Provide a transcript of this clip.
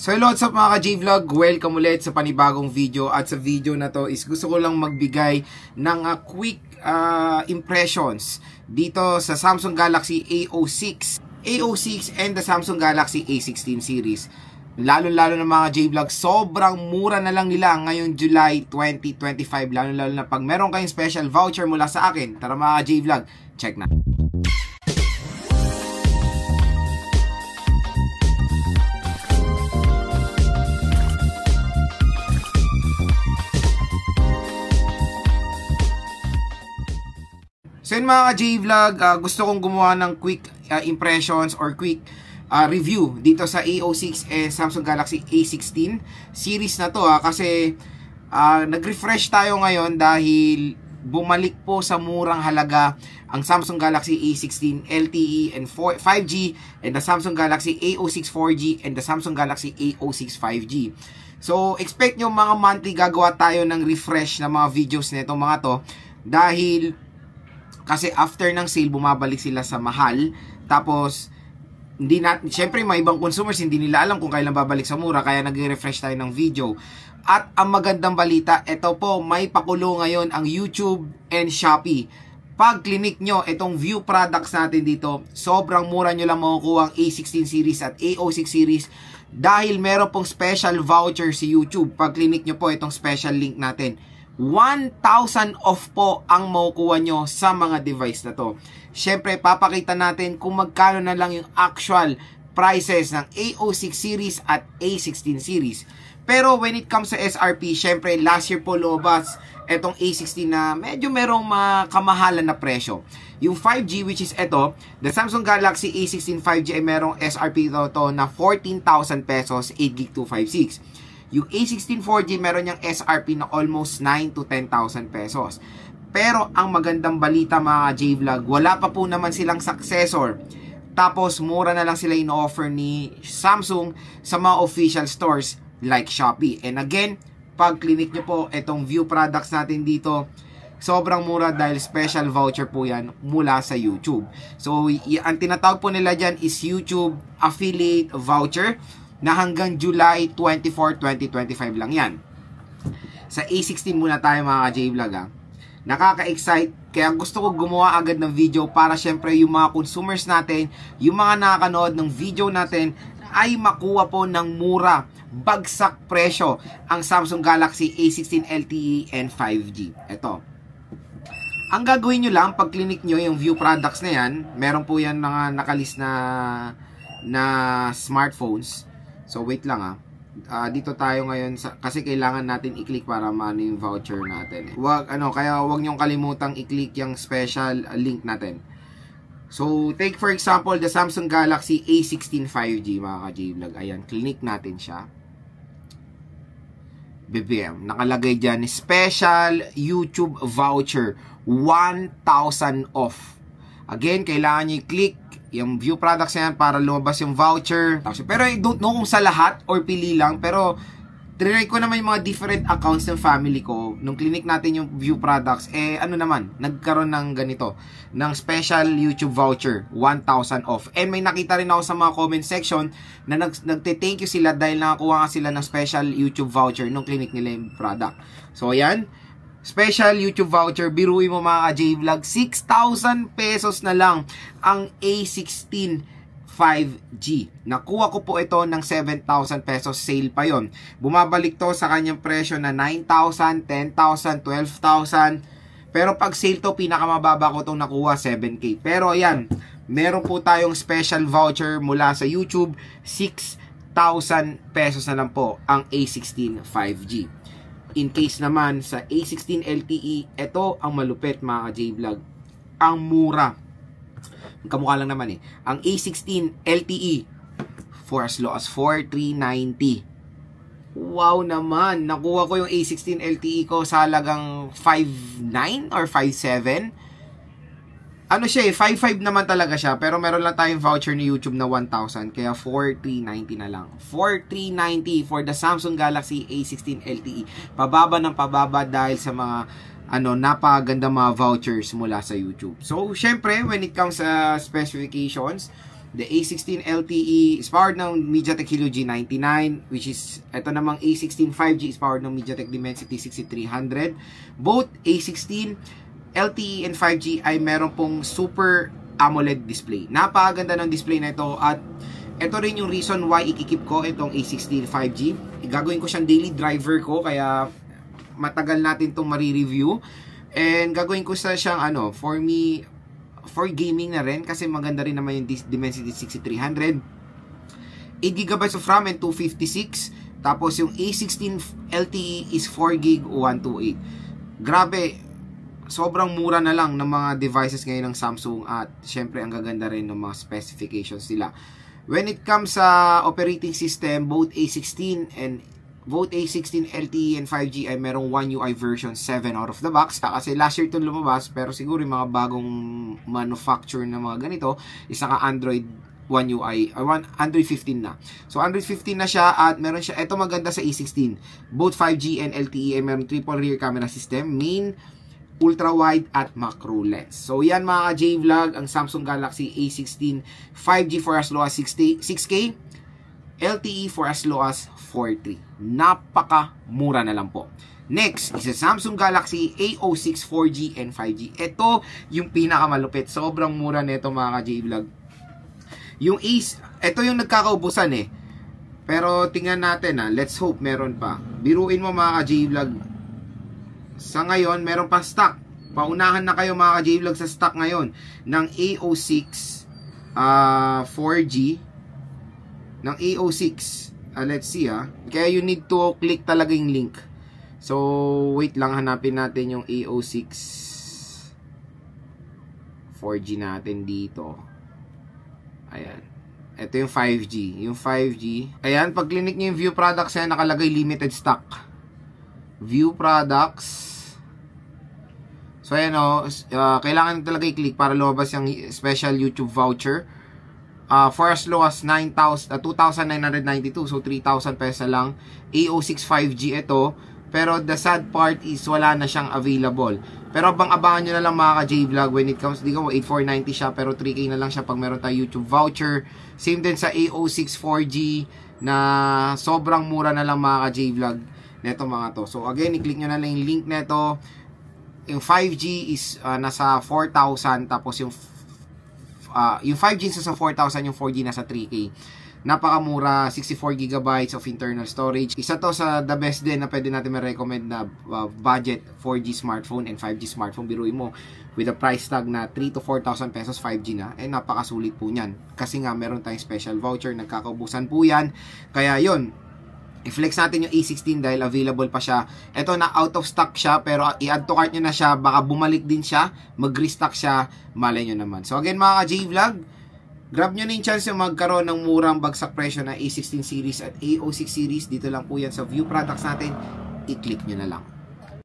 So hello, what's up mga ka-J-Vlog? Welcome ulit sa panibagong video. At sa video na to is gusto ko lang magbigay ng quick impressions dito sa Samsung Galaxy A06 and the Samsung Galaxy A16 series. Lalo-lalo na mga J-Vlog, sobrang mura na lang nila ngayong July 2025. Lalo-lalo na pag meron kayong special voucher mula sa akin. Tara mga J-Vlog, check na. So yun mga ka-J-Vlog, gusto kong gumawa ng quick impressions or quick review dito sa A06 and Samsung Galaxy A16 series na to kasi nag-refresh tayo ngayon dahil bumalik po sa murang halaga ang Samsung Galaxy A16 LTE and 5G and the Samsung Galaxy A06 4G and the Samsung Galaxy A06 5G. So expect nyo mga monthly gagawa tayo ng refresh na mga videos nito mga to dahil kasi after ng sale, bumabalik sila sa mahal. Tapos, syempre may ibang consumers, hindi nila alam kung kailan babalik sa mura. Kaya nag-refresh tayo ng video. At ang magandang balita, ito po, may pakulo ngayon ang YouTube and Shopee. Pag clinic nyo itong view products natin dito, sobrang mura nyo lang makukuha ang A16 series at A06 series. Dahil meron pong special voucher si YouTube. Pag clinic nyo po itong special link natin, 1,000 off po ang makukuha nyo sa mga device na to. Syempre, papakita natin kung magkano na lang yung actual prices ng A06 series at A16 series. Pero when it comes sa SRP, syempre, last year po lumabas itong A16 na medyo merong kamahalan na presyo. Yung 5G, which is ito, the Samsung Galaxy A16 5G ay merong SRP to na 14,000 pesos, 8GB 256. Yung A16 4G meron niyang SRP na almost 9 to 10,000 pesos. Pero ang magandang balita mga J-Vlog, wala pa po naman silang successor. Tapos mura na lang sila ino-offer ni Samsung sa mga official stores like Shopee. And again, pag clinic nyo po itong view products natin dito, sobrang mura dahil special voucher po yan mula sa YouTube. So ang tinatawag po nila dyan is YouTube Affiliate Voucher na hanggang July 24, 2025 lang yan. Sa A16 muna tayo mga J-Vlog Nakaka-excite, kaya gusto ko gumawa agad ng video para syempre yung mga consumers natin, yung mga nakakanood ng video natin ay makuha po ng mura, bagsak presyo ang Samsung Galaxy A16 LTE and 5G. Ito. Ang gagawin nyo lang pag clinic nyo yung view products na yan, meron po yan mga nakalist na smartphones. So wait lang dito tayo ngayon kasi kailangan natin i-click para maano yung voucher natin. Kaya wag niyong kalimutang i-click yung special link natin. So take for example the Samsung Galaxy A16 5G mga ka-J-Vlog. Ayan, click natin siya. BBM, nakalagay diyan special YouTube voucher 1,000 off. Again, kailangan niyo i-click yung view products na yan para lumabas yung voucher. Pero I don't know kung sa lahat or pili lang. Pero trinay ko naman yung mga different accounts ng family ko. Nung clinic natin yung view products, nagkaroon ng ganito. Ng special YouTube voucher, 1,000 off. And may nakita rin ako sa mga comment section na nagte-thank you sila dahil nakakuha nga sila ng special YouTube voucher nung clinic nila yung product. So ayan, special YouTube voucher, biruin mo mga J-Vlog, 6,000 pesos na lang ang A16 5G. Nakuha ko po ito ng 7,000 pesos, sale pa yon. Bumabalik to sa kanyang presyo na 9,000, 10,000, 12,000. Pero pag sale to, pinakamababa ko itong nakuha, 7K. Pero ayan, meron po tayong special voucher mula sa YouTube, 6,000 pesos na lang po ang A16 5G. In case naman sa A16 LTE, ito ang malupit mga J-Vlog. Ang mura. Kamukha lang naman Ang A16 LTE for as low as 4,390. Wow naman. Nakuha ko yung A16 LTE ko sa halagang 5,900 or 5,700. Ano siya 5,500 naman talaga siya. Pero meron lang tayong voucher ni YouTube na 1,000. Kaya 4,390 na lang. 4,390 for the Samsung Galaxy A16 LTE. Pababa ng pababa dahil sa mga napakaganda mga vouchers mula sa YouTube. So, syempre, when it comes sa specifications, The A16 LTE is powered ng MediaTek Helio G99, which is, ito namang A16 5G is powered ng MediaTek Dimensity 6300. Both A16 LTE and 5G ay meron pong Super AMOLED display. Napakaganda ng display na ito, at ito rin yung reason why ikikip ko itong A16 5G. Gagawin ko siyang daily driver ko, kaya matagal natin itong marireview. And gagawin ko siyang for gaming na rin, kasi maganda rin naman yung Dimensity 6300. 8GB of RAM and 256. Tapos yung A16 LTE is 4GB 128. Grabe, sobrang mura na lang ng mga devices ngayon ng Samsung, at syempre ang gaganda rin ng mga specifications nila. When it comes sa operating system, both A16 LTE and 5G ay merong One UI version 7 out of the box. Kasi last year itong lumabas, pero siguro yung mga bagong manufacture na mga ganito, isa ka Android One UI, Android 15 na. So Android 15 na siya, at meron siya, ito maganda sa A16. Both 5G and LTE ay meron triple rear camera system, main, ultra wide at macro lens. So yan mga ka-J-Vlog, ang Samsung Galaxy A16 5G for as low as 6K, LTE for as low as 4.3. Napaka-mura na lang po. Next is a Samsung Galaxy A06 4G and 5G. Ito yung pinakamalupit. Sobrang mura nito mga ka-J-Vlog. Ito yung nagkakaubusan eh. Pero tingnan natin let's hope meron pa. Biruin mo mga ka-J-Vlog. Sa ngayon, meron pa stock. Paunahan na kayo mga ka-J-Vlog sa stock ngayon ng A06 4G. Ng A06. Let's see Kaya you need to click talaga yung link. So, wait lang, hanapin natin yung A06 4G natin dito. Ayan. Ito yung 5G. Yung 5G. Ayan, pag clinic nyo yung view products yan, nakalagay limited stock. View products. So, ayan kailangan talaga i-click para lumabas yung special YouTube voucher. For as low as 2,992. So, 3,000 pesos lang. A06 5G ito. Pero the sad part is wala na siyang available. Pero abang-abangan nyo na lang mga ka-J-Vlog when it comes, di ko 8,490 siya, pero 3K na lang siya pag meron tayo YouTube voucher. Same din sa A06 4G na sobrang mura na lang mga ka-J-Vlog neto mga to. So again, i-click nyo na lang yung link neto. Yung 5G is nasa 4,000, tapos yung 5G nasa 4,000, yung 4G nasa 3K. Napakamura, 64GB of internal storage. Isa to sa the best din na pwede natin ma-recommend na budget 4G smartphone and 5G smartphone. Biruin mo, with a price tag na 3,000 to 4,000 pesos 5G na, napakasulit po niyan. Kasi nga meron tayong special voucher, nagkakaubusan po yan. Kaya yon, i-flex natin yung A16 dahil available pa siya. Ito na out of stock siya, pero i-add to cart nyo na siya, baka bumalik din siya, mag-restock siya, malay nyo naman. So again mga ka-J-Vlog, grab nyo na yung chance yung magkaroon ng murang bagsak presyo na A16 series at A06 series. Dito lang po yan sa view products natin. I-click nyo na lang.